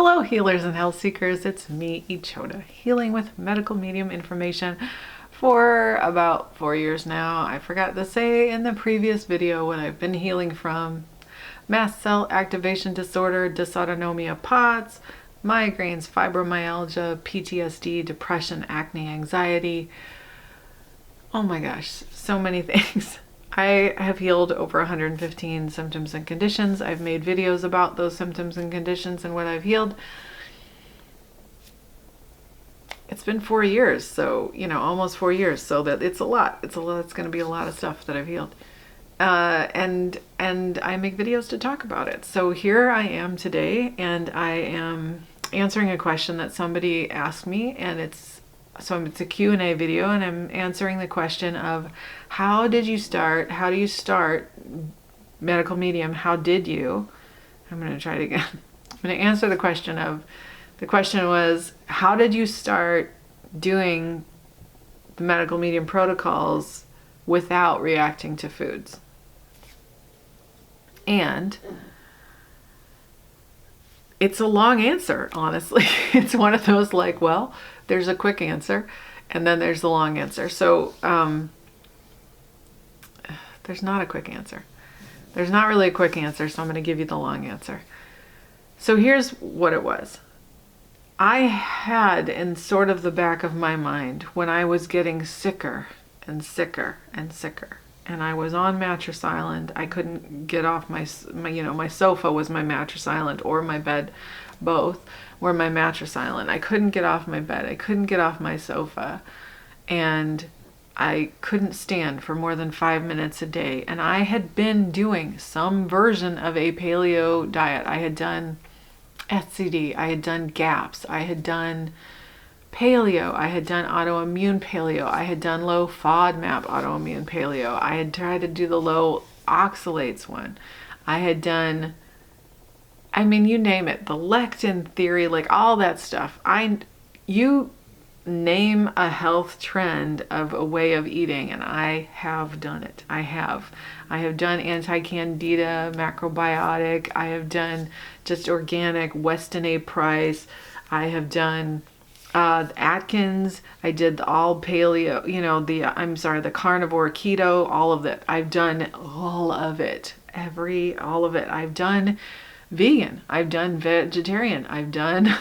Hello healers and health seekers, it's me, Ichoda, healing with medical medium information for about 4 years now. I forgot to say in the previous video what I've been healing from: mast cell activation disorder, dysautonomia POTS, migraines, fibromyalgia, PTSD, depression, acne, anxiety. Oh my gosh, so many things. I have healed over 115 symptoms and conditions. I've made videos about those symptoms and conditions and what I've healed. It's been 4 years, so, almost 4 years, so that it's a lot. It's going to be a lot of stuff that I've healed. And I make videos to talk about it. So here I am today, and I am answering a question that somebody asked me, and it's a Q&A video, and I'm answering the question of how do you start medical medium? How did you? I'm going to try it again. I'm going to answer the question was, how did you start doing the medical medium protocols without reacting to foods? And it's a long answer, honestly. It's one of those there's a quick answer and then there's the long answer. So there's not a quick answer. There's not really a quick answer, so I'm going to give you the long answer. So here's what it was. I had in sort of the back of my mind, when I was getting sicker and sicker and sicker, and I was on Mattress Island, I couldn't get off my sofa was my Mattress Island, or my bed, both were my Mattress Island. I couldn't get off my bed. I couldn't get off my sofa. And I couldn't stand for more than 5 minutes a day. And I had been doing some version of a paleo diet. I had done SCD. I had done GAPS. I had done paleo. I had done autoimmune paleo. I had done low FODMAP autoimmune paleo. I had tried to do the low oxalates one. I had done, you name it, the lectin theory, all that stuff. You name a health trend of a way of eating, and I have done it. I have done anti-candida, macrobiotic. I have done just organic, Weston A. Price. I have done Atkins. I did all paleo, the carnivore, keto, all of it. I've done all of it, all of it. I've done vegan. I've done vegetarian. I've done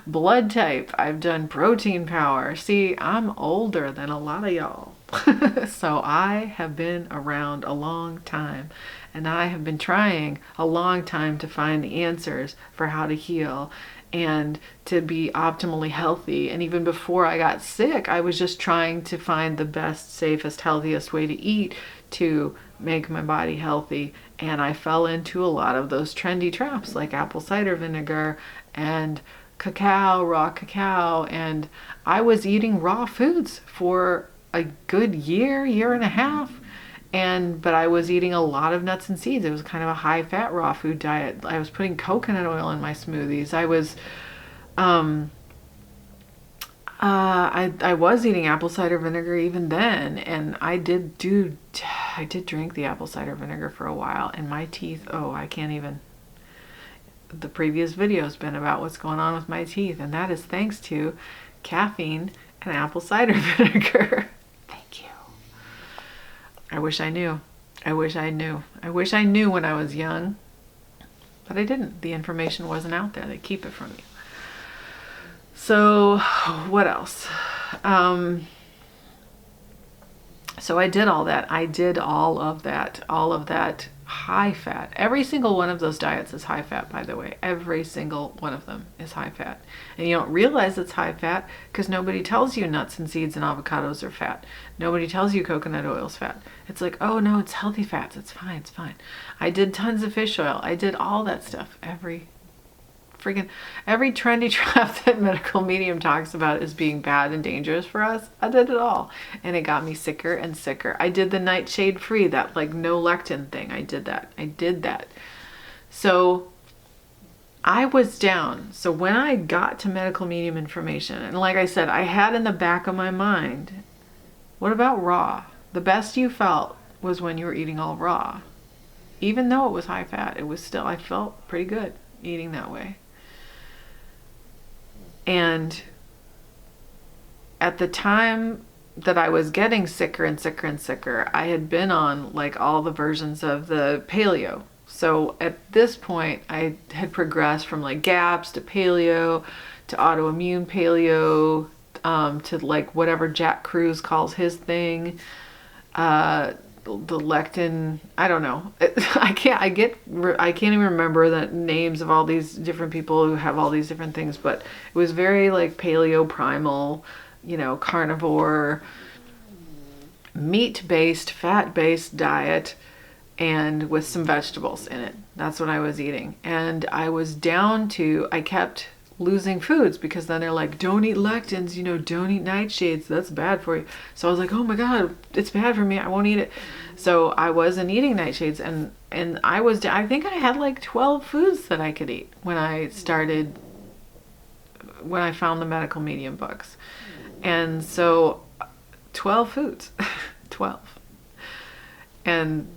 blood type. I've done protein power. See, I'm older than a lot of y'all. So I have been around a long time, and I have been trying a long time to find the answers for how to heal and to be optimally healthy. And even before I got sick, I was just trying to find the best, safest, healthiest way to eat to make my body healthy. And I fell into a lot of those trendy traps, like apple cider vinegar and cacao, raw cacao. And I was eating raw foods for a good year and a half. But I was eating a lot of nuts and seeds. It was kind of a high fat raw food diet. I was putting coconut oil in my smoothies. I was eating apple cider vinegar even then, and I did drink the apple cider vinegar for a while, and my teeth, I can't even. The previous video has been about what's going on with my teeth, and that is thanks to caffeine and apple cider vinegar. Thank you. I wish I knew. I wish I knew when I was young, but I didn't. The information wasn't out there. They keep it from you. So what else? So I did all that. I did all of that high fat. Every single one of those diets is high fat, by the way. Every single one of them is high fat. And you don't realize it's high fat because nobody tells you nuts and seeds and avocados are fat. Nobody tells you coconut oil is fat. It's like, oh no, it's healthy fats. It's fine. I did tons of fish oil. I did all that stuff. Every trendy trap that medical medium talks about as being bad and dangerous for us, I did it all. And it got me sicker and sicker. I did the nightshade free, that no lectin thing. I did that. So I was down. So when I got to medical medium information, and like I said, I had in the back of my mind, what about raw? The best you felt was when you were eating all raw. Even though it was high fat, I felt pretty good eating that way. And at the time that I was getting sicker and sicker and sicker, I had been on like all the versions of the paleo. So at this point, I had progressed from like GAPS to paleo to autoimmune paleo, to like whatever Jack Cruz calls his thing. The lectin, I don't know. I can't even remember the names of all these different people who have all these different things, but it was very like paleo primal, carnivore, meat-based, fat-based diet, and with some vegetables in it. That's what I was eating. And I was down to, I kept losing foods because then they're like, don't eat lectins, don't eat nightshades, that's bad for you. So I was like, oh my God, it's bad for me, I won't eat it. So I wasn't eating nightshades, and I think I had like 12 foods that I could eat when I found the medical medium books. And so 12 foods, 12. And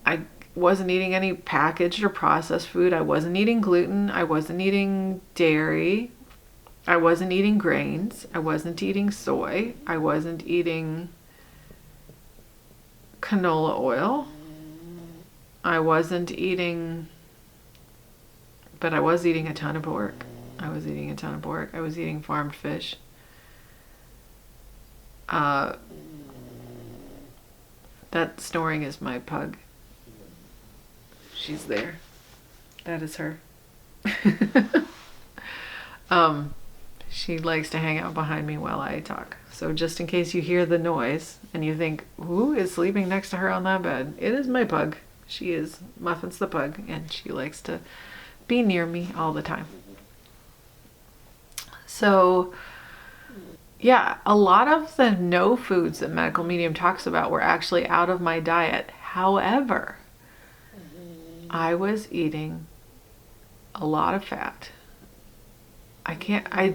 I wasn't eating any packaged or processed food. I wasn't eating gluten. I wasn't eating dairy. I wasn't eating grains. I wasn't eating soy. I wasn't eating canola oil. I wasn't eating, but I was eating a ton of pork. I was eating farmed fish. That snoring is my pug. She's there. That is her. She likes to hang out behind me while I talk. So just in case you hear the noise and you think, who is sleeping next to her on that bed? It is my pug. She is Muffins the pug, and she likes to be near me all the time. So yeah, a lot of the no foods that Medical Medium talks about were actually out of my diet. However, I was eating a lot of fat. I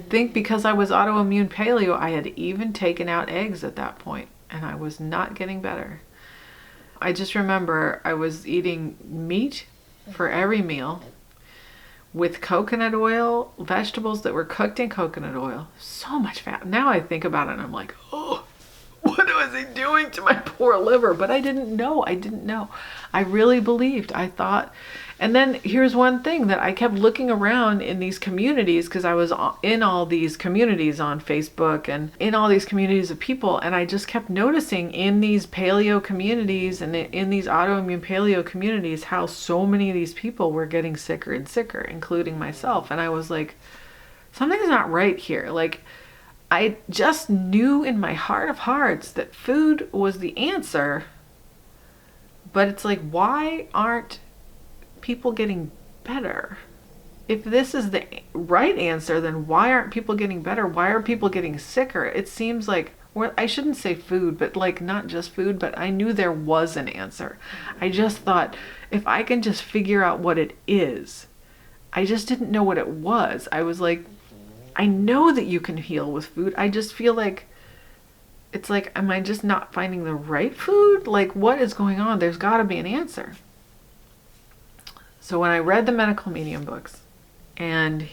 think because I was autoimmune paleo, I had even taken out eggs at that point, and I was not getting better. I just remember I was eating meat for every meal with coconut oil, vegetables that were cooked in coconut oil. So much fat. Now I think about it and I'm like, oh, what was I doing to my poor liver? But I didn't know. I really believed. I thought. And then here's one thing that I kept looking around in these communities, because I was in all these communities on Facebook and in all these communities of people. And I just kept noticing in these paleo communities and in these autoimmune paleo communities how so many of these people were getting sicker and sicker, including myself. And I was like, something's not right here. Like, I just knew in my heart of hearts that food was the answer. But it's like, why aren't people getting better? If this is the right answer, then why aren't people getting better? Why are people getting sicker? It seems like, well, I shouldn't say food, but like not just food, but I knew there was an answer. I just thought, if I can just figure out what it is. I just didn't know what it was. I was like, I know that you can heal with food. I just feel like, it's like, am I just not finding the right food? Like, what is going on? There's got to be an answer. So when I read the medical medium books, and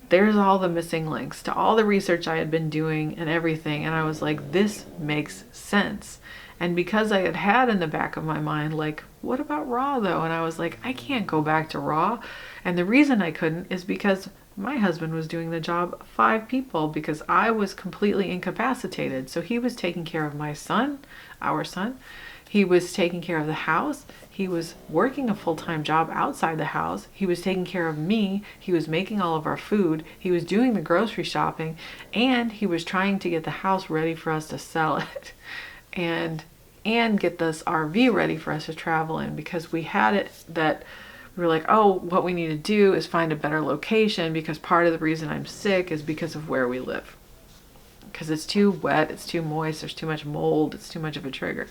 there's all the missing links to all the research I had been doing and everything, and I was like, this makes sense. And because I had in the back of my mind, like, what about raw though? And I was like, I can't go back to raw. And the reason I couldn't is because my husband was doing the job of 5 people, because I was completely incapacitated. So he was taking care of my son, our son. He was taking care of the house. He was working a full-time job outside the house. He was taking care of me. He was making all of our food. He was doing the grocery shopping, and he was trying to get the house ready for us to sell it and get this RV ready for us to travel in, because we had it that we were like, oh, what we need to do is find a better location, because part of the reason I'm sick is because of where we live. Because it's too wet, it's too moist, there's too much mold, it's too much of a trigger.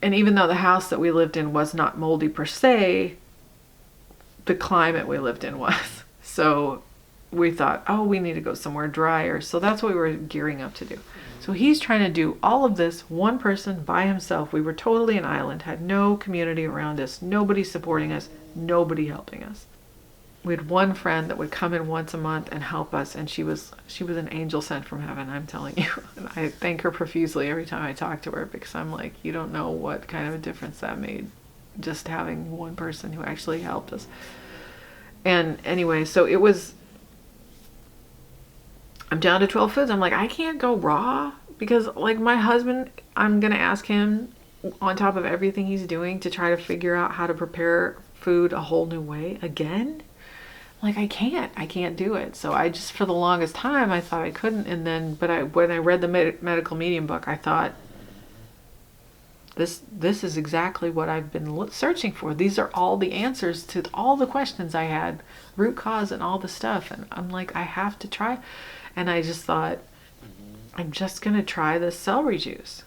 And even though the house that we lived in was not moldy per se, the climate we lived in was. So we thought, oh, we need to go somewhere drier. So that's what we were gearing up to do. So he's trying to do all of this, one person by himself. We were totally an island, had no community around us, nobody supporting us, nobody helping us. We had one friend that would come in once a month and help us, and she was an angel sent from heaven, I'm telling you. And I thank her profusely every time I talk to her, because I'm like, you don't know what kind of a difference that made, just having one person who actually helped us. And anyway, so it was, I'm down to 12 foods. I'm like, I can't go raw, because like my husband, I'm gonna ask him on top of everything he's doing to try to figure out how to prepare food a whole new way again. Like, I can't do it. So I just, for the longest time, I thought I couldn't. And then, but when I read the medical medium book, I thought, this is exactly what I've been searching for. These are all the answers to all the questions I had, root cause and all the stuff. And I'm like, I have to try. And I just thought, I'm just going to try this celery juice.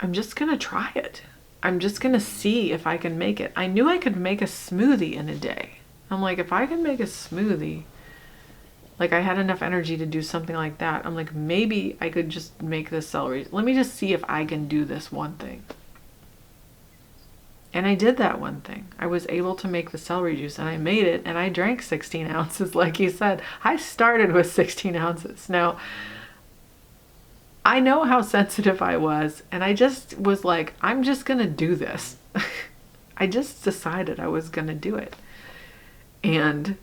I'm just going to try it. I'm just going to see if I can make it. I knew I could make a smoothie in a day. I'm like, if I can make a smoothie, like I had enough energy to do something like that. I'm like, maybe I could just make this celery. Let me just see if I can do this one thing. And I did that one thing. I was able to make the celery juice, and I made it, and I drank 16 ounces, like you said. I started with 16 ounces. Now, I know how sensitive I was, and I just was like, I'm just going to do this. I just decided I was going to do it. And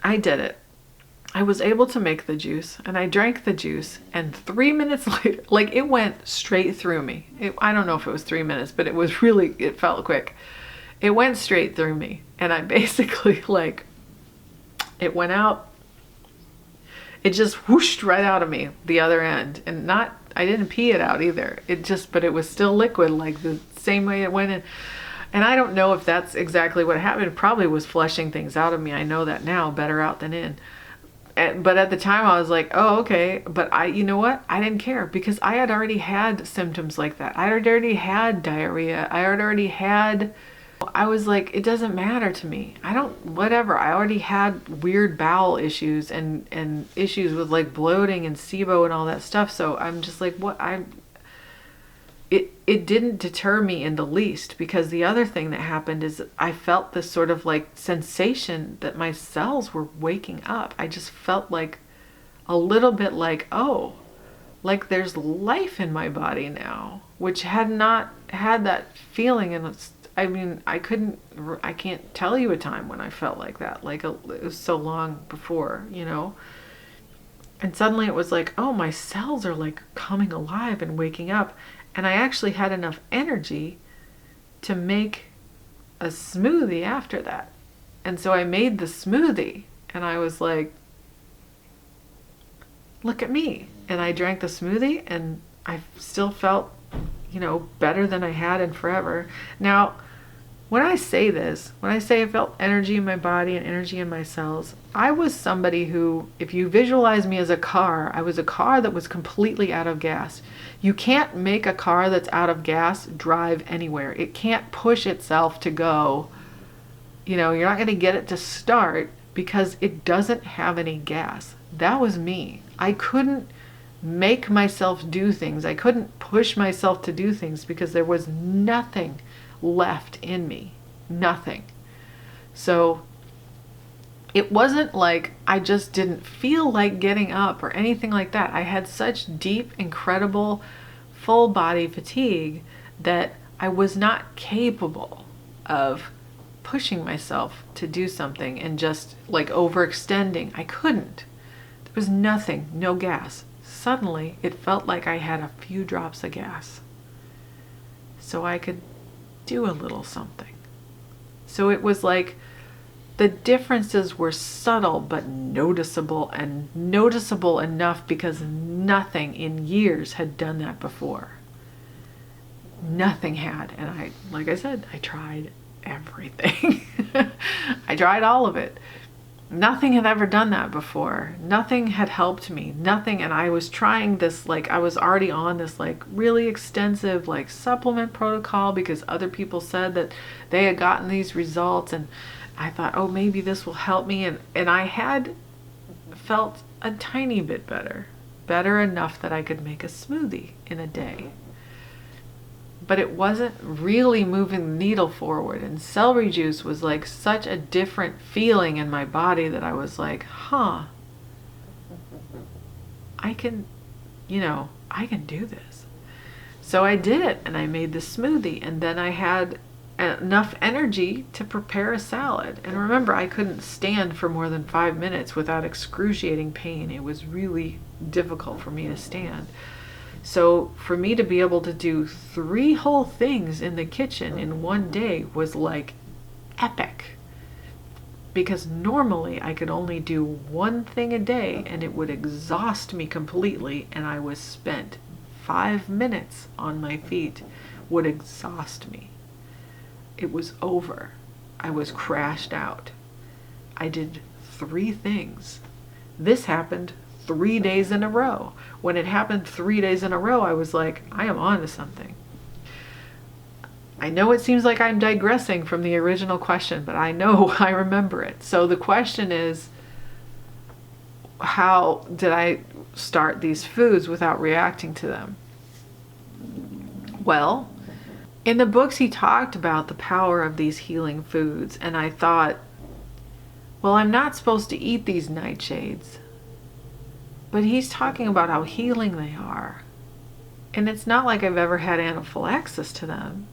I did it. I was able to make the juice, and I drank the juice, and 3 minutes later, like, it went straight through me. I don't know if it was 3 minutes, but it felt quick. It went straight through me, and I basically, like, it went out. It just whooshed right out of me, the other end. And I didn't pee it out either. But it was still liquid, like the same way it went in. And I don't know if that's exactly what happened. It probably was flushing things out of me. I know that now, better out than in. But at the time I was like, oh, okay. But you know what? I didn't care, because I had already had symptoms like that. I had already had diarrhea. I was like, it doesn't matter to me. Whatever. I already had weird bowel issues and issues with like bloating and SIBO and all that stuff. So I'm just like, it didn't deter me in the least, because the other thing that happened is I felt this sort of like sensation that my cells were waking up. I just felt like a little bit like, oh, like there's life in my body now, which had not had that feeling. And I mean, I can't tell you a time when I felt like that. Like it was so long before, you know. And suddenly it was like, oh, my cells are like coming alive and waking up. And I actually had enough energy to make a smoothie after that. And so I made the smoothie, and I was like, look at me. And I drank the smoothie, and I still felt, better than I had in forever. Now, when I say this, when I say I felt energy in my body and energy in my cells, I was somebody who, if you visualize me as a car, I was a car that was completely out of gas. You can't make a car that's out of gas drive anywhere. It can't push itself to go. You're not going to get it to start because it doesn't have any gas. That was me. I couldn't make myself do things. I couldn't push myself to do things because there was nothing left in me. Nothing. So it wasn't like I just didn't feel like getting up or anything like that. I had such deep, incredible, full body fatigue that I was not capable of pushing myself to do something and just like overextending. I couldn't. There was nothing, no gas. Suddenly it felt like I had a few drops of gas. So I could do a little something. So it was like the differences were subtle but noticeable, and noticeable enough because nothing in years had done that before. Nothing had. And like I said, I tried everything. I tried all of it. Nothing had ever done that before. Nothing had helped me. Nothing. And I was trying this, like, I was already on this, like, really extensive, like, supplement protocol because other people said that they had gotten these results. And I thought, oh, maybe this will help me. And I had felt a tiny bit better. Better enough that I could make a smoothie in a day. but it wasn't really moving the needle forward. And celery juice was like such a different feeling in my body that I was like, huh, I can do this. So I did it, and I made the smoothie, and then I had enough energy to prepare a salad. And remember, I couldn't stand for more than 5 minutes without excruciating pain. It was really difficult for me to stand. So for me to be able to do 3 whole things in the kitchen in one day was like epic. Because normally I could only do 1 thing a day and it would exhaust me completely, and I was spent 5 minutes on my feet would exhaust me. It was over. I was crashed out. I did 3 things. This happened 3 days in a row. When it happened 3 days in a row, I was like, I am on to something. I know it seems like I'm digressing from the original question, but I know I remember it. So the question is, how did I start these foods without reacting to them? Well, in the books he talked about the power of these healing foods, and I thought, well, I'm not supposed to eat these nightshades, but he's talking about how healing they are. And it's not like I've ever had anaphylaxis to them.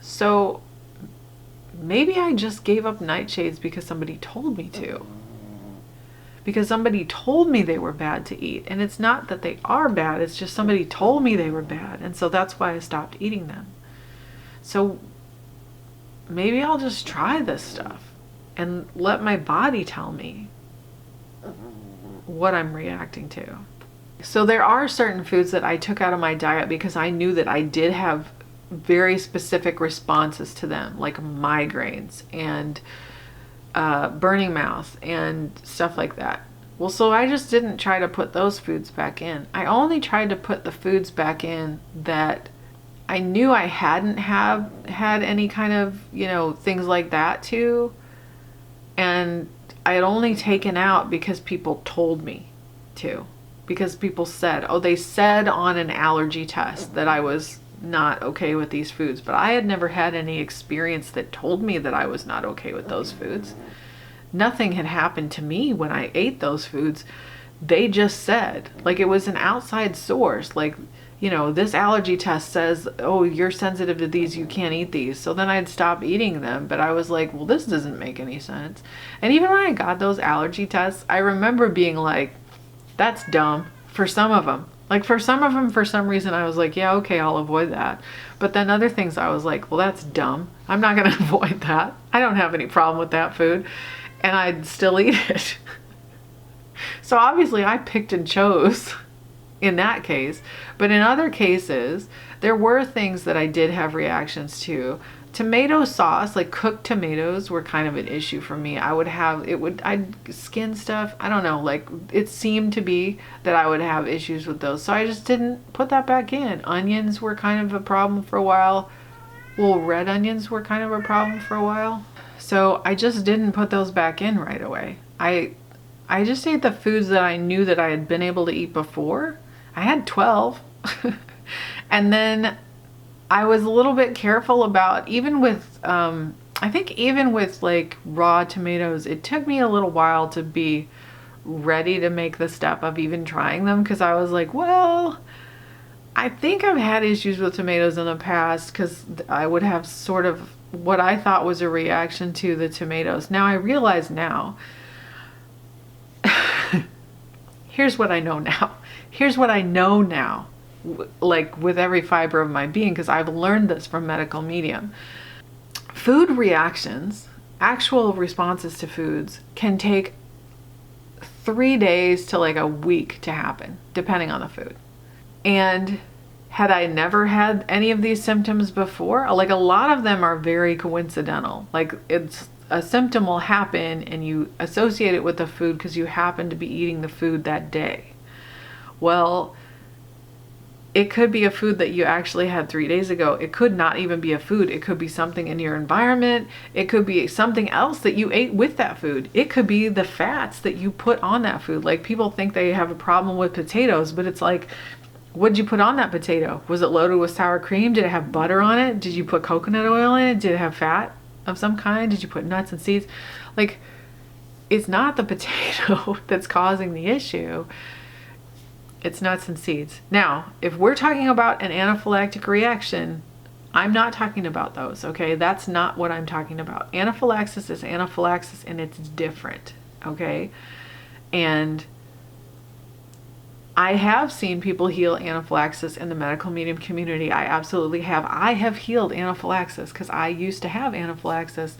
So maybe I just gave up nightshades because somebody told me to. Because somebody told me they were bad to eat. And it's not that they are bad, it's just somebody told me they were bad. And so that's why I stopped eating them. So maybe I'll just try this stuff and let my body tell me what I'm reacting to. So there are certain foods that I took out of my diet because I knew that I did have very specific responses to them, like migraines and burning mouth and stuff like that. Well, so I just didn't try to put those foods back in. I only tried to put the foods back in that I knew I hadn't had any kind of, things like that to. And I had only taken out because people told me to. Because people said, they said on an allergy test that I was not okay with these foods, but I had never had any experience that told me that I was not okay with those foods. Nothing had happened to me when I ate those foods. They just said, like, it was an outside source, like, this allergy test says, you're sensitive to these, you can't eat these. So then I'd stop eating them, but I was like, well, this doesn't make any sense. And even when I got those allergy tests, I remember being like, that's dumb for some of them. Like for some of them, for some reason, I was like, yeah, okay, I'll avoid that. But then other things I was like, well, that's dumb. I'm not going to avoid that. I don't have any problem with that food. And I'd still eat it. So obviously I picked and chose in that case. But in other cases, there were things that I did have reactions to. Tomato sauce, like cooked tomatoes, were kind of an issue for me. I'd skin stuff. I don't know, like it seemed to be that I would have issues with those. So I just didn't put that back in. Onions were kind of a problem for a while. Well, red onions were kind of a problem for a while. So I just didn't put those back in right away. I just ate the foods that I knew that I had been able to eat before. I had 12. And then I was a little bit careful about, even with, I think even with like raw tomatoes, it took me a little while to be ready to make the step of even trying them. Cause I was like, well, I think I've had issues with tomatoes in the past because I would have sort of what I thought was a reaction to the tomatoes. Now I realize now, here's what I know now. Here's what I know now, like with every fiber of my being, because I've learned this from medical medium. Food reactions, actual responses to foods, can take 3 days to like a week to happen, depending on the food. And had I never had any of these symptoms before, like a lot of them are very coincidental. Like it's a symptom will happen and you associate it with the food because you happen to be eating the food that day. Well, it could be a food that you actually had 3 days ago. It could not even be a food. It could be something in your environment. It could be something else that you ate with that food. It could be the fats that you put on that food. Like people think they have a problem with potatoes, but it's like What'd you put on that potato? Was it loaded with sour cream? Did it have butter on it? Did you put coconut oil in it? Did it have fat of some kind? Did you put nuts and seeds? Like, it's not the potato that's causing the issue. It's nuts and seeds. Now, if we're talking about an anaphylactic reaction, I'm not talking about those, okay? That's not what I'm talking about. Anaphylaxis is anaphylaxis, and it's different, okay? And I have seen people heal anaphylaxis in the medical medium community. I absolutely have. I have healed anaphylaxis because I used to have anaphylaxis.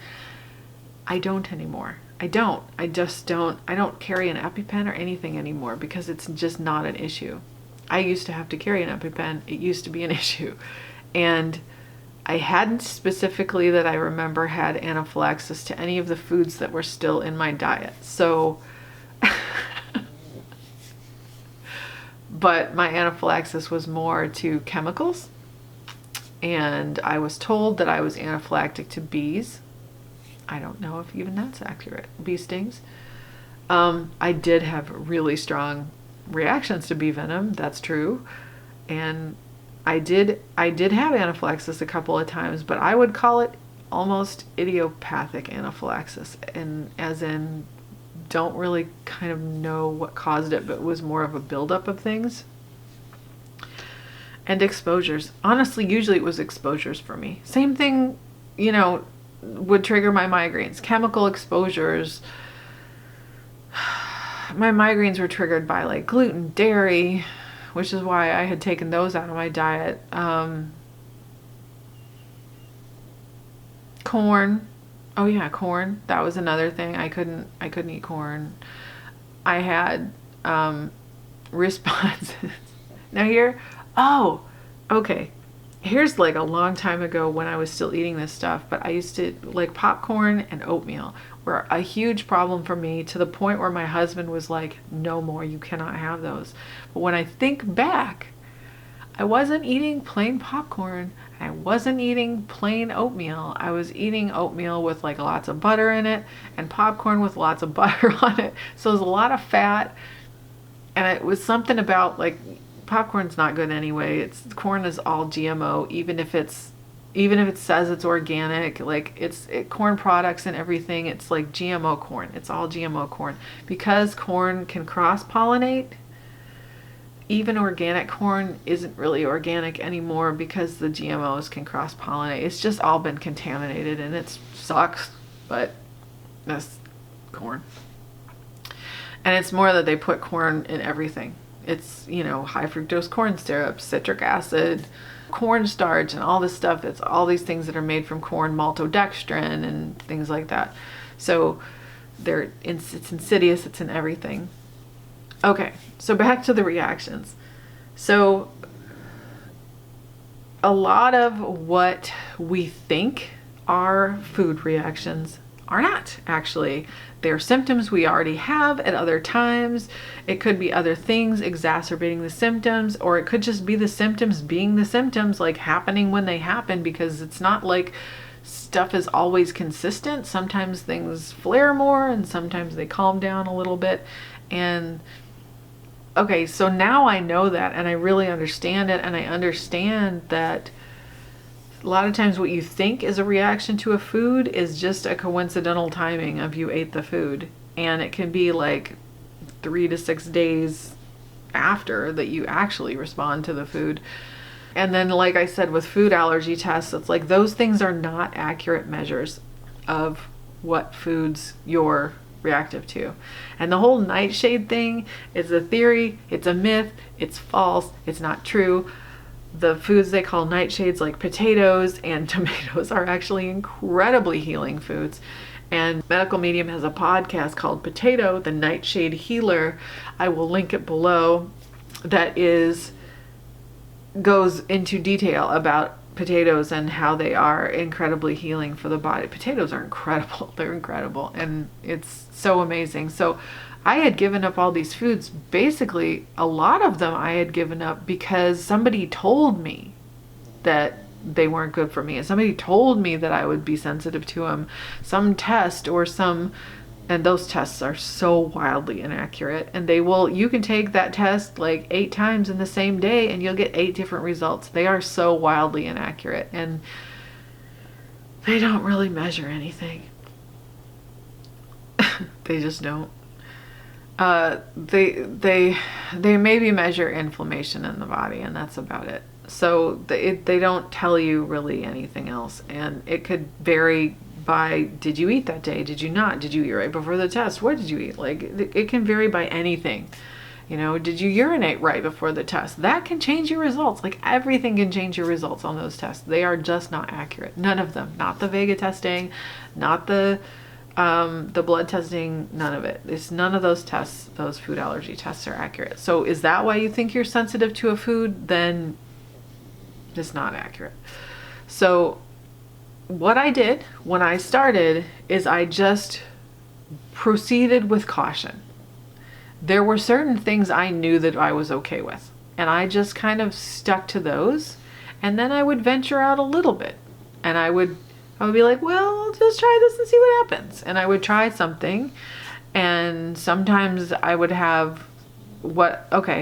I don't anymore. I don't. I just don't. I don't carry an EpiPen or anything anymore because it's just not an issue. I used to have to carry an EpiPen. It used to be an issue. And I hadn't specifically that I remember had anaphylaxis to any of the foods that were still in my diet. So, but my anaphylaxis was more to chemicals. And I was told that I was anaphylactic to bees. I don't know if even that's accurate. Bee stings. I did have really strong reactions to bee venom. That's true. And I did have anaphylaxis a couple of times, but I would call it almost idiopathic anaphylaxis, and as in don't really kind of know what caused it, but it was more of a buildup of things. And exposures. Honestly, usually it was exposures for me. Same thing, would trigger my migraines. Chemical exposures. My migraines were triggered by like gluten, dairy, which is why I had taken those out of my diet. Corn. Oh yeah, corn. That was another thing. I couldn't eat corn. I had responses. Now here, okay. Here's like a long time ago when I was still eating this stuff, but I used to like popcorn and oatmeal were a huge problem for me, to the point where my husband was like, no more, you cannot have those. But when I think back, I wasn't eating plain popcorn. I wasn't eating plain oatmeal. I was eating oatmeal with like lots of butter in it and popcorn with lots of butter on it. So it was a lot of fat. And it was something about like, popcorn's not good anyway. Corn is all GMO, even if it says it's organic, like corn products and everything, it's like GMO corn. It's all GMO corn. Because corn can cross-pollinate, even organic corn isn't really organic anymore because the GMOs can cross-pollinate. It's just all been contaminated and it sucks, but that's corn. And it's more that they put corn in everything. It's, high fructose corn syrup, citric acid, cornstarch, and all this stuff. It's all these things that are made from corn, maltodextrin and things like that. So it's insidious, it's in everything. Okay, so back to the reactions. So a lot of what we think are food reactions are not actually. They're symptoms we already have at other times. It could be other things exacerbating the symptoms, or it could just be the symptoms being the symptoms, like happening when they happen, because it's not like stuff is always consistent. Sometimes things flare more and sometimes they calm down a little bit. And okay, so now I know that and I really understand it, and I understand that a lot of times what you think is a reaction to a food is just a coincidental timing of you ate the food. And it can be like 3 to 6 days after that you actually respond to the food. And then, like I said, with food allergy tests, it's like those things are not accurate measures of what foods you're reactive to. And the whole nightshade thing is a theory, it's a myth, it's false, it's not true. The foods they call nightshades, like potatoes and tomatoes, are actually incredibly healing foods. And Medical Medium has a podcast called Potato, the Nightshade Healer. I will link it below. That goes into detail about potatoes and how they are incredibly healing for the body. Potatoes are incredible. They're incredible. And it's so amazing. So I had given up all these foods. Basically, a lot of them I had given up because somebody told me that they weren't good for me. And somebody told me that I would be sensitive to them. Some test or some And those tests are so wildly inaccurate. And you can take that test like 8 times in the same day and you'll get 8 different results. They are so wildly inaccurate and they don't really measure anything. They just don't. They maybe measure inflammation in the body, and that's about it. So they don't tell you really anything else, and it could vary by, did you eat that day? Did you not? Did you eat right before the test? What did you eat? Like, it can vary by anything. You know, did you urinate right before the test? That can change your results. Like, everything can change your results on those tests. They are just not accurate. None of them. Not the Vega testing, not the blood testing, none of it. It's none of those tests, those food allergy tests are accurate. So is that why you think you're sensitive to a food? Then it's not accurate. So what I did when I started is I just proceeded with caution. There were certain things I knew that I was okay with, and I just kind of stuck to those, and then I would venture out a little bit, and I would be like, well, I'll just try this and see what happens. And I would try something, and sometimes I would have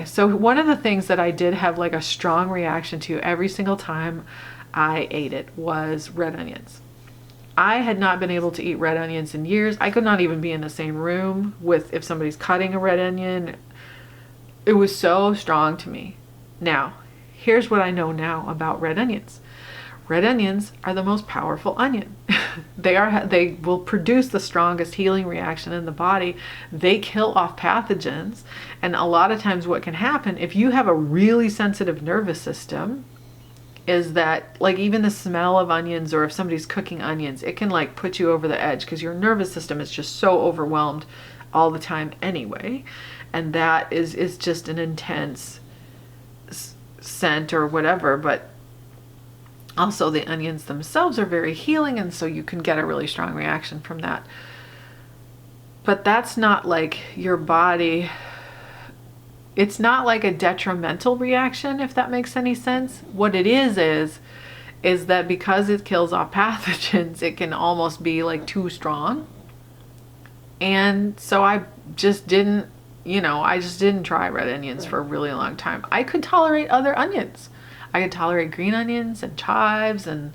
so one of the things that I did have like a strong reaction to every single time I ate it was red onions. I had not been able to eat red onions in years. I could not even be in the same room if somebody's cutting a red onion. It was so strong to me. Now, here's what I know now about red onions. Red onions are the most powerful onion. They will produce the strongest healing reaction in the body. They kill off pathogens. And a lot of times what can happen if you have a really sensitive nervous system is that, like, even the smell of onions, or if somebody's cooking onions, it can like put you over the edge because your nervous system is just so overwhelmed all the time anyway. And that is just an intense scent or whatever. But also the onions themselves are very healing, and so you can get a really strong reaction from that. But that's not like your body, it's not like a detrimental reaction, if that makes any sense. What it is that because it kills off pathogens, it can almost be like too strong. And so I just didn't try red onions for a really long time. I could tolerate other onions. I could tolerate green onions and chives and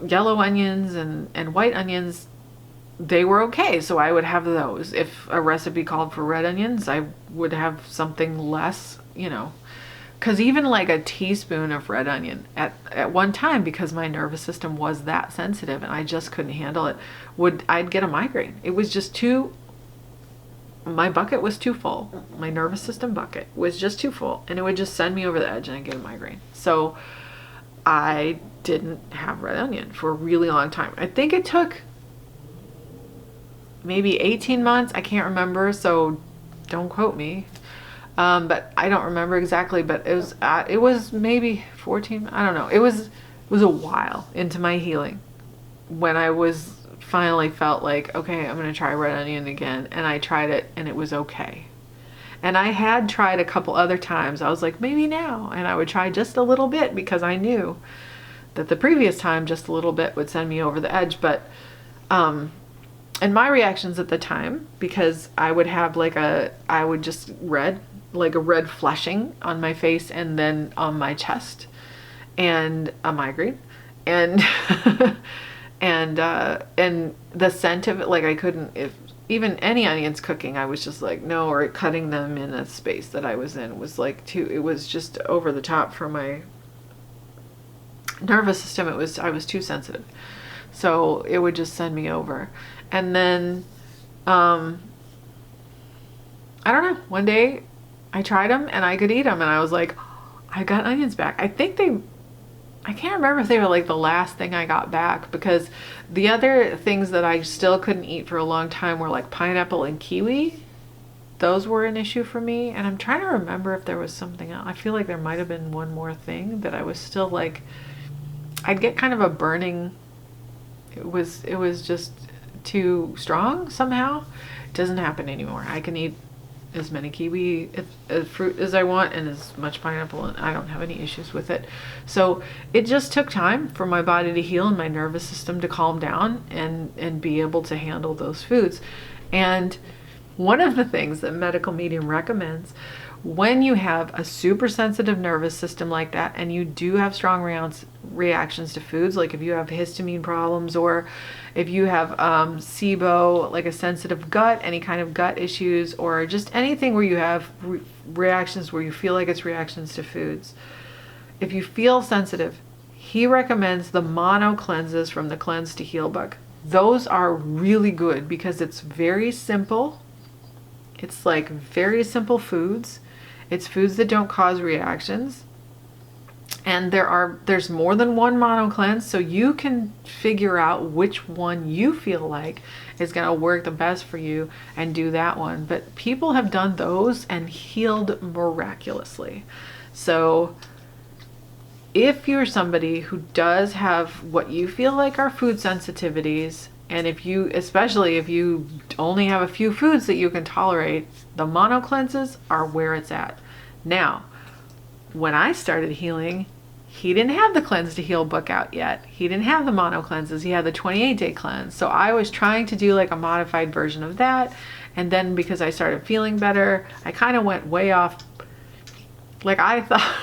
yellow onions and white onions. They were okay, so I would have those. If a recipe called for red onions, I would have something less, because even like a teaspoon of red onion at one time, because my nervous system was that sensitive and I just couldn't handle it, I'd get a migraine. It was just my bucket was too full. My nervous system bucket was just too full, and it would just send me over the edge and I'd get a migraine. So I didn't have red onion for a really long time. I think it took maybe 18 months. I can't remember, so don't quote me. But I don't remember exactly, but it was maybe 14. I don't know. It was a while into my healing when I was finally felt like, okay, I'm going to try red onion again. And I tried it and it was okay. And I had tried a couple other times. I was like, maybe now. And I would try just a little bit because I knew that the previous time just a little bit would send me over the edge. But, and my reactions at the time, because I would have I would just red flushing on my face and then on my chest, and a migraine, and and the scent of it, like I couldn't, if even any onions cooking, I was just like, no, or cutting them in a space that I was in was like it was just over the top for my nervous system. I was too sensitive. So it would just send me over. And then, I don't know, one day I tried them and I could eat them and I was like, oh, I got onions back. I can't remember if they were like the last thing I got back, because the other things that I still couldn't eat for a long time were like pineapple and kiwi. Those were an issue for me. And I'm trying to remember if there was something else. I feel like there might've been one more thing that I was still like, I'd get kind of a burning. It was just too strong somehow. It doesn't happen anymore. I can eat as many kiwi fruit as I want and as much pineapple, and I don't have any issues with it. So it just took time for my body to heal and my nervous system to calm down and be able to handle those foods. And one of the things that medical medium recommends when you have a super sensitive nervous system like that, and you do have strong reactions to foods, like if you have histamine problems, or if you have SIBO, like a sensitive gut, any kind of gut issues, or just anything where you have reactions where you feel like it's reactions to foods. If you feel sensitive, he recommends the mono cleanses from the Cleanse to Heal book. Those are really good because it's very simple. It's like very simple foods. It's foods that don't cause reactions. And there's more than one mono cleanse, so you can figure out which one you feel like is going to work the best for you and do that one. But people have done those and healed miraculously. So if you're somebody who does have what you feel like are food sensitivities, and especially if you only have a few foods that you can tolerate, the mono cleanses are where it's at. Now, when I started healing, he didn't have the Cleanse to Heal book out yet. He didn't have the mono cleanses. He had the 28-day cleanse. So I was trying to do like a modified version of that. And then because I started feeling better, I kind of went way off. Like I thought,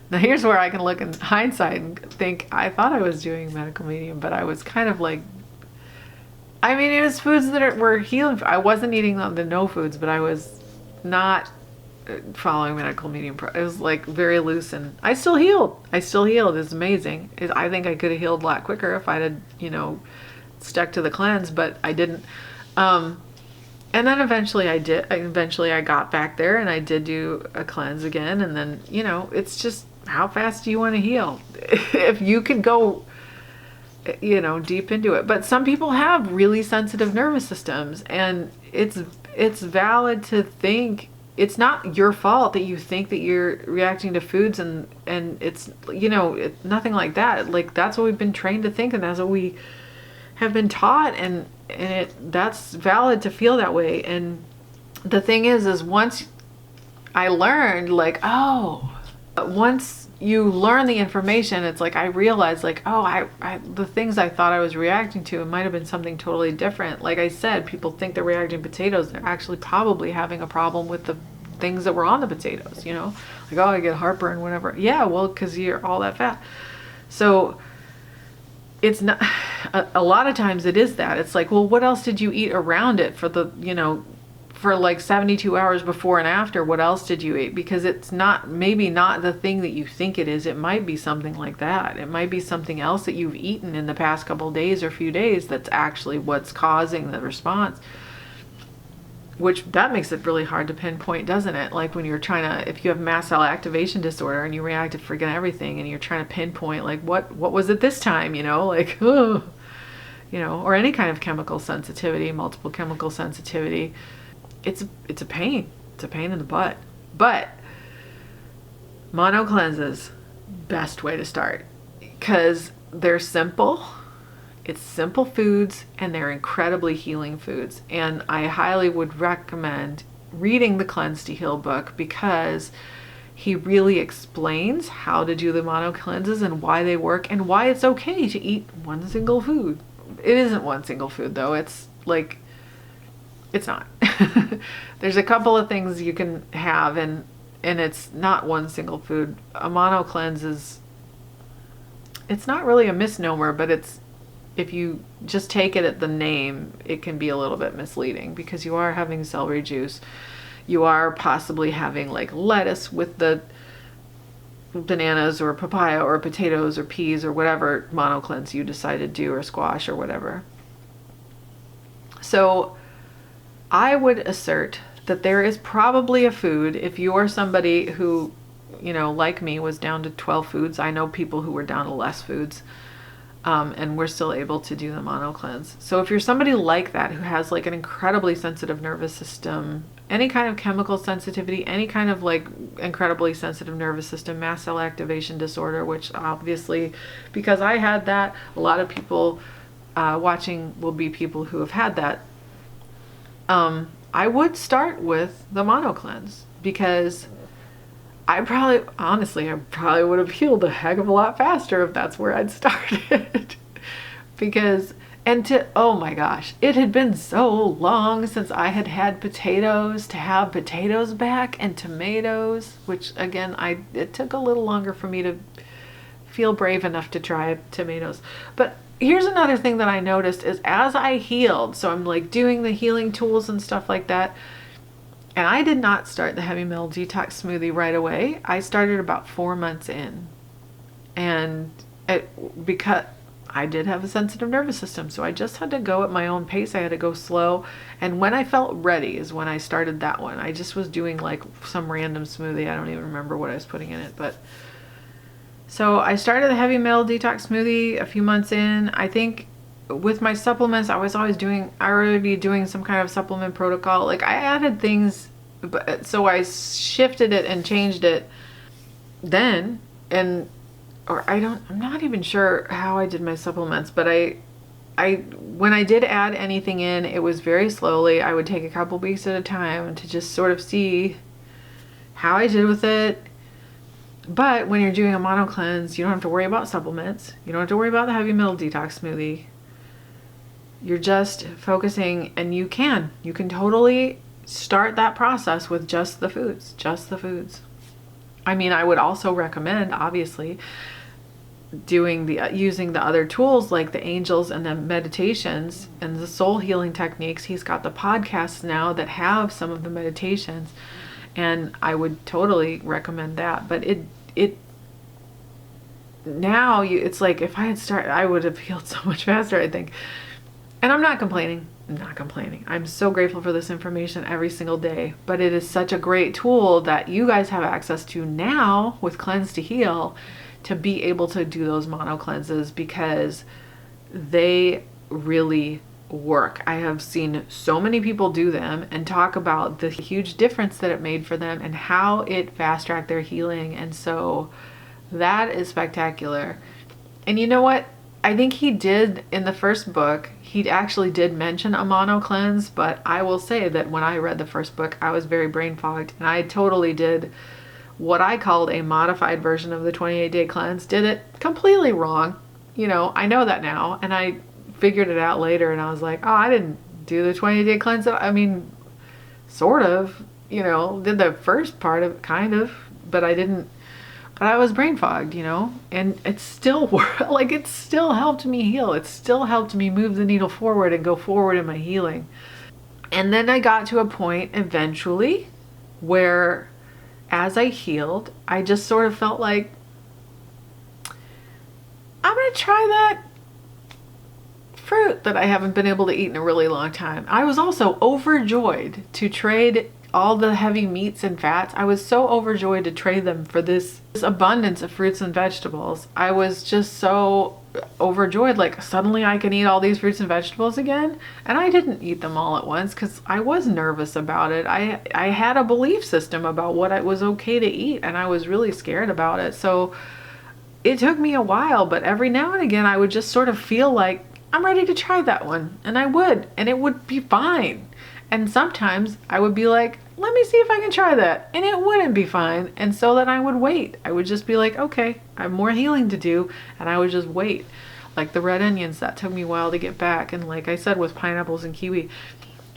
now here's where I can look in hindsight and think, I thought I was doing medical medium, but I was kind of like, I mean, it was foods that were healing. I wasn't eating the no foods, but I was not following medical medium. It was like very loose, and I still healed. It's amazing. I think I could have healed a lot quicker if I had, stuck to the cleanse, but I didn't. And then eventually I did. Eventually I got back there and I did do a cleanse again. And then, it's just how fast do you want to heal? If you could go deep into it. But some people have really sensitive nervous systems, and it's valid to think it's not your fault that you think that you're reacting to foods, and it's nothing like that. Like that's what we've been trained to think, and that's what we have been taught, and that's valid to feel that way. And the thing is once I learned, like, once you learn the information, it's like I realized, like, the things I thought I was reacting to, it might have been something totally different. Like I said, people think they're reacting to potatoes. They're actually probably having a problem with the things that were on the potatoes, like, I get heartburn, whatever. Yeah, well, because you're all that fat. So it's not, a lot of times it is that. It's like, well, what else did you eat around it for the, for like 72 hours before and after? What else did you eat? Because it's maybe not the thing that you think it is. It might be something like that. It might be something else that you've eaten in the past couple of days or few days that's actually what's causing the response. Which that makes it really hard to pinpoint, doesn't it? Like when you're if you have mast cell activation disorder and you react to friggin' everything, and you're trying to pinpoint, like, what was it this time, like, or any kind of chemical sensitivity, multiple chemical sensitivity. It's a pain. It's a pain in the butt. But mono cleanses, best way to start, because they're simple. It's simple foods, and they're incredibly healing foods. And I highly would recommend reading the Cleanse to Heal book, because he really explains how to do the mono cleanses and why they work and why it's okay to eat one single food. It isn't one single food though. It's like, it's not. There's a couple of things you can have, and it's not one single food. A mono cleanse it's not really a misnomer, but if you just take it at the name, it can be a little bit misleading, because you are having celery juice. You are possibly having like lettuce with the bananas or papaya or potatoes or peas or whatever mono cleanse you decide to do, or squash or whatever. So I would assert that there is probably a food, if you are somebody who, like me, was down to 12 foods. I know people who were down to less foods. And we're still able to do the mono cleanse. So if you're somebody like that, who has like an incredibly sensitive nervous system, any kind of chemical sensitivity, any kind of like incredibly sensitive nervous system, mast cell activation disorder, which obviously, because I had that, a lot of people watching will be people who have had that. I would start with the mono cleanse, because I probably would have healed a heck of a lot faster if that's where I'd started. Because, oh my gosh, it had been so long since I had had potatoes, to have potatoes back and tomatoes, which again, it took a little longer for me to feel brave enough to try tomatoes. But here's another thing that I noticed is, as I healed, so I'm like doing the healing tools and stuff like that, and I did not start the heavy metal detox smoothie right away. I started about 4 months in. And because I did have a sensitive nervous system, so I just had to go at my own pace. I had to go slow. And when I felt ready is when I started that one. I just was doing like some random smoothie. I don't even remember what I was putting in it. But so I started the heavy metal detox smoothie a few months in. I think with my supplements, I was already doing some kind of supplement protocol. Like, I added things, so I shifted it and changed it then. I'm not even sure how I did my supplements, but when I did add anything in, it was very slowly. I would take a couple weeks at a time to just sort of see how I did with it. But when you're doing a mono cleanse, you don't have to worry about supplements. You don't have to worry about the heavy metal detox smoothie. You're just focusing, and you can totally start that process with just the foods. I mean, I would also recommend, obviously, using the other tools like the angels and the meditations and the soul healing techniques. He's got the podcasts now that have some of the meditations, and I would totally recommend that. But it's like, if I had started, I would have healed so much faster, I think. And I'm not complaining. I'm so grateful for this information every single day. But it is such a great tool that you guys have access to now with Cleanse to Heal, to be able to do those mono cleanses, because they really work. I have seen so many people do them and talk about the huge difference that it made for them and how it fast-tracked their healing. And so that is spectacular. And you know what? I think he did, in the first book, he actually did mention a mono cleanse, but I will say that when I read the first book, I was very brain fogged, and I totally did what I called a modified version of the 28-day cleanse. Did it completely wrong. I know that now, and I figured it out later, and I was like, oh, I didn't do the 28-day cleanse. I mean, sort of, did the first part of it, kind of, but I didn't. But I was brain fogged, and it still worked. Like, it still helped me heal. It still helped me move the needle forward and go forward in my healing. And then I got to a point eventually where, as I healed, I just sort of felt like, I'm going to try that fruit that I haven't been able to eat in a really long time. I was also overjoyed to trade all the heavy meats and fats. I was so overjoyed to trade them for this abundance of fruits and vegetables. I was just so overjoyed, like, suddenly I can eat all these fruits and vegetables again. And I didn't eat them all at once because I was nervous about it. I had a belief system about what it was okay to eat, and I was really scared about it. So it took me a while, but every now and again I would just sort of feel like, I'm ready to try that one. And I would, and it would be fine. And sometimes I would be like, let me see if I can try that. And it wouldn't be fine. And so then I would wait. I would just be like, okay, I have more healing to do. And I would just wait. Like the red onions, that took me a while to get back. And like I said, with pineapples and kiwi.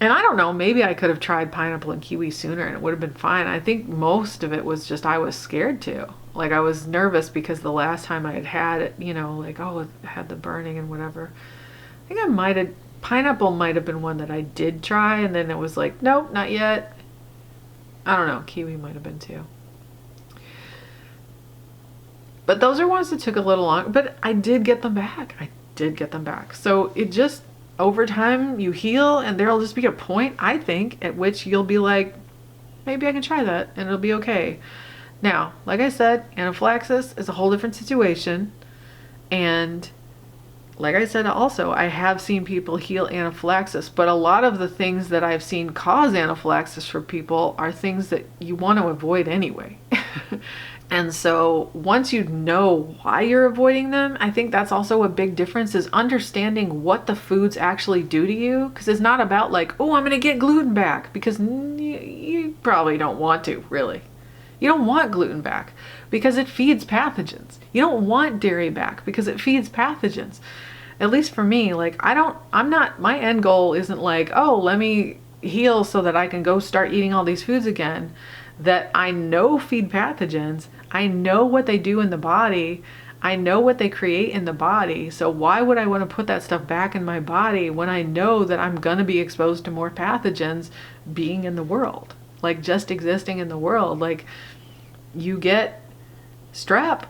And I don't know, maybe I could have tried pineapple and kiwi sooner and it would have been fine. I think most of it was just I was scared to. Like, I was nervous because the last time I had it, like, oh, it had the burning and whatever. I think pineapple might have been one that I did try, and then it was like, nope, not yet. I don't know, kiwi might have been too. But those are ones that took a little long, but I did get them back. So it just, over time, you heal, and there'll just be a point, I think, at which you'll be like, maybe I can try that, and it'll be okay. Now, like I said, anaphylaxis is a whole different situation, and like I said, also, I have seen people heal anaphylaxis, but a lot of the things that I've seen cause anaphylaxis for people are things that you want to avoid anyway. And so once you know why you're avoiding them, I think that's also a big difference, is understanding what the foods actually do to you. Because it's not about like, oh, I'm going to get gluten back, because you probably don't want to, really. You don't want gluten back because it feeds pathogens. You don't want dairy back because it feeds pathogens. At least for me, like my end goal isn't like, oh, let me heal so that I can go start eating all these foods again that I know feed pathogens. I know what they do in the body. I know what they create in the body. So why would I want to put that stuff back in my body when I know that I'm going to be exposed to more pathogens being in the world? Like, just existing in the world. Like, you get strep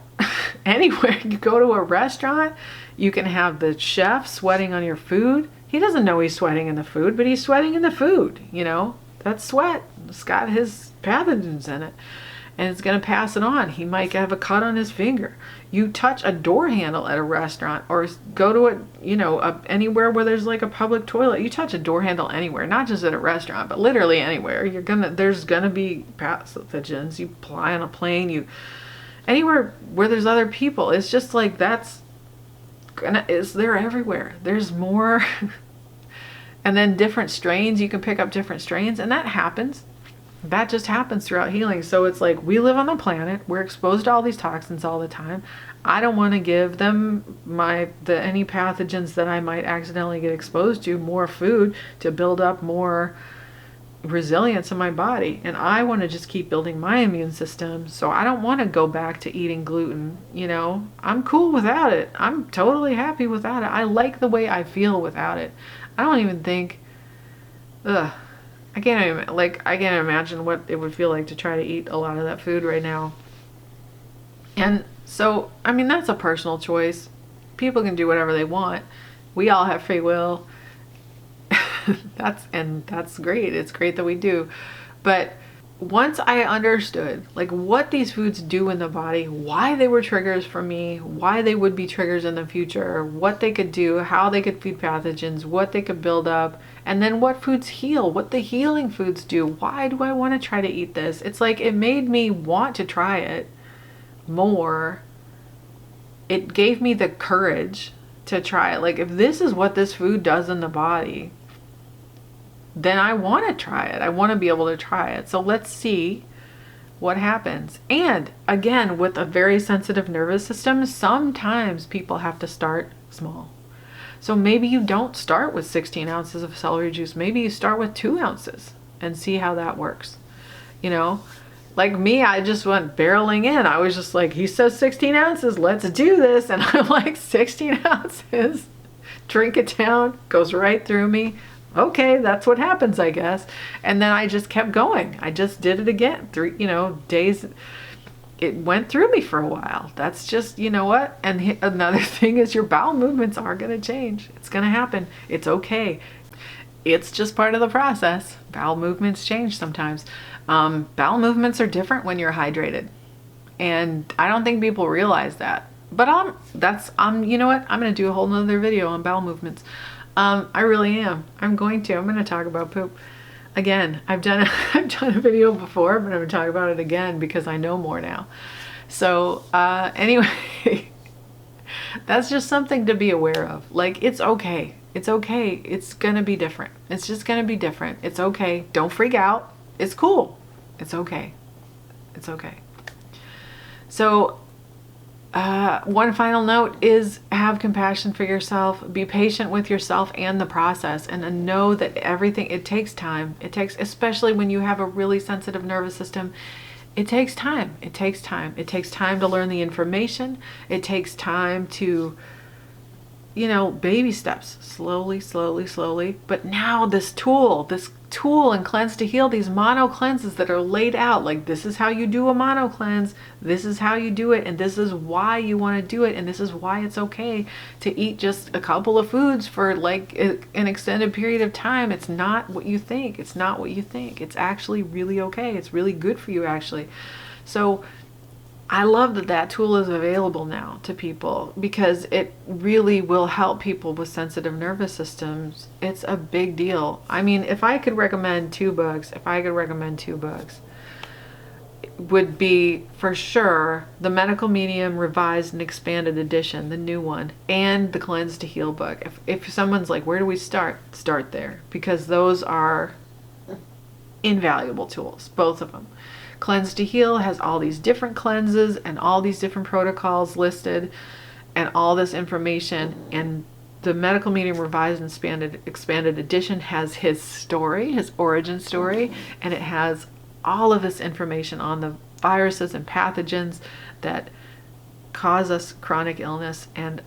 anywhere. You go to a restaurant, you can have the chef sweating on your food. He doesn't know he's sweating in the food, but he's sweating in the food, you know? That sweat, it's got his pathogens in it, and it's going to pass it on. He might have a cut on his finger. You touch a door handle at a restaurant, or go to anywhere where there's like a public toilet. You touch a door handle anywhere, not just at a restaurant, but literally anywhere. There's gonna be pathogens. You fly on a plane, anywhere where there's other people. It's just like they're everywhere. There's more. And then different strains, you can pick up different strains, and that happens. That just happens throughout healing. So it's like, we live on the planet, we're exposed to all these toxins all the time. I don't want to give them any pathogens that I might accidentally get exposed to more food to build up more resilience in my body. And I want to just keep building my immune system. So I don't want to go back to eating gluten. I'm cool without it. I'm totally happy without it. I like the way I feel without it. I don't even think, I can't imagine what it would feel like to try to eat a lot of that food right now. And so, I mean, that's a personal choice. People can do whatever they want. We all have free will. That's great. It's great that we do. But once I understood like what these foods do in the body, why they were triggers for me, why they would be triggers in the future, what they could do, how they could feed pathogens, what they could build up, and then what foods heal, what the healing foods do. Why do I want to try to eat this? It's like, it made me want to try it more. It gave me the courage to try it. Like, if this is what this food does in the body, then I want to try it. I want to be able to try it. So let's see what happens. And again, with a very sensitive nervous system, sometimes people have to start small. So maybe you don't start with 16 ounces of celery juice. Maybe you start with 2 ounces and see how that works. Like me, I just went barreling in. I was just like, he says 16 ounces, let's do this. And I'm like, 16 ounces, drink it down, goes right through me. Okay, that's what happens, I guess. And then I just kept going. I just did it again. 3, days. It went through me for a while. That's just, what? And another thing is, your bowel movements are going to change. It's going to happen. It's okay. It's just part of the process. Bowel movements change sometimes. Bowel movements are different when you're hydrated. And I don't think people realize that. But you know what? I'm going to do a whole nother video on bowel movements. I really am. I'm going to talk about poop. Again, I've done a video before, but I'm going to talk about it again because I know more now. So, anyway, that's just something to be aware of. Like, it's okay. It's okay. It's going to be different. It's just going to be different. It's okay. Don't freak out. It's cool. It's okay. It's okay. So, one final note is, have compassion for yourself, be patient with yourself and the process, and know that it takes time. It takes, especially when you have a really sensitive nervous system, it takes time. It takes time. It takes time to learn the information. It takes time to, baby steps, slowly, slowly, slowly. But now this tool and cleanse to heal, these mono cleanses that are laid out, like, this is how you do a mono cleanse, this is how you do it, and this is why you want to do it, and this is why it's okay to eat just a couple of foods for like an extended period of time. It's not what you think. It's not what you think. It's actually really okay. It's really good for you, actually. So I love that tool is available now to people, because it really will help people with sensitive nervous systems. It's a big deal. I mean, if I could recommend 2 books, would be for sure the Medical Medium Revised and Expanded Edition, the new one, and the Cleanse to Heal book. If someone's like, where do we start? Start there, because those are invaluable tools, both of them. Cleanse to Heal has all these different cleanses and all these different protocols listed and all this information, and the Medical Medium Revised and Expanded Edition has his story, his origin story, and it has all of this information on the viruses and pathogens that cause us chronic illness, and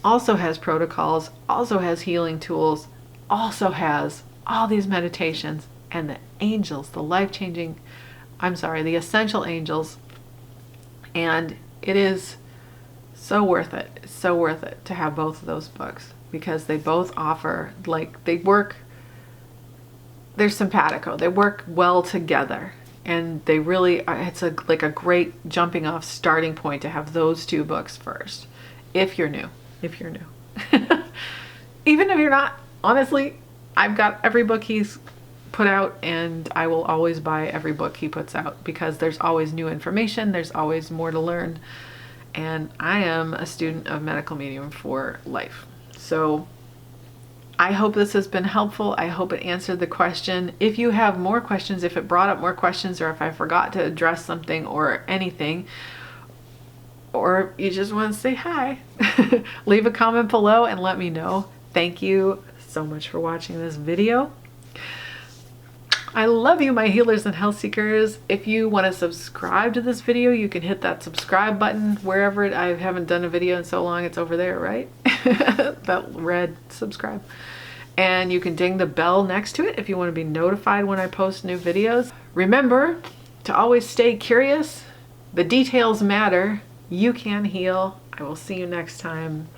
also has protocols, also has healing tools, also has all these meditations and the angels, the the essential angels. And it is so worth it. It's so worth it to have both of those books, because they both offer, they're simpatico. They work well together, and they really are, it's like a great jumping off starting point to have those two books first. If you're new. Even if you're not, honestly, I've got every book he's put out, and I will always buy every book he puts out, because there's always new information, there's always more to learn, and I am a student of Medical Medium for life. So I hope this has been helpful. I hope it answered the question. If you have more questions, if it brought up more questions, or if I forgot to address something or anything, or you just want to say hi, leave a comment below and let me know. Thank you so much for watching this video. I love you, my healers and health seekers. If you want to subscribe to this video, you can hit that subscribe button wherever I haven't done a video in so long. It's over there, right? That red subscribe. And you can ding the bell next to it if you want to be notified when I post new videos. Remember to always stay curious. The details matter. You can heal. I will see you next time.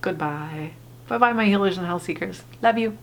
Goodbye. Bye-bye, my healers and health seekers. Love you.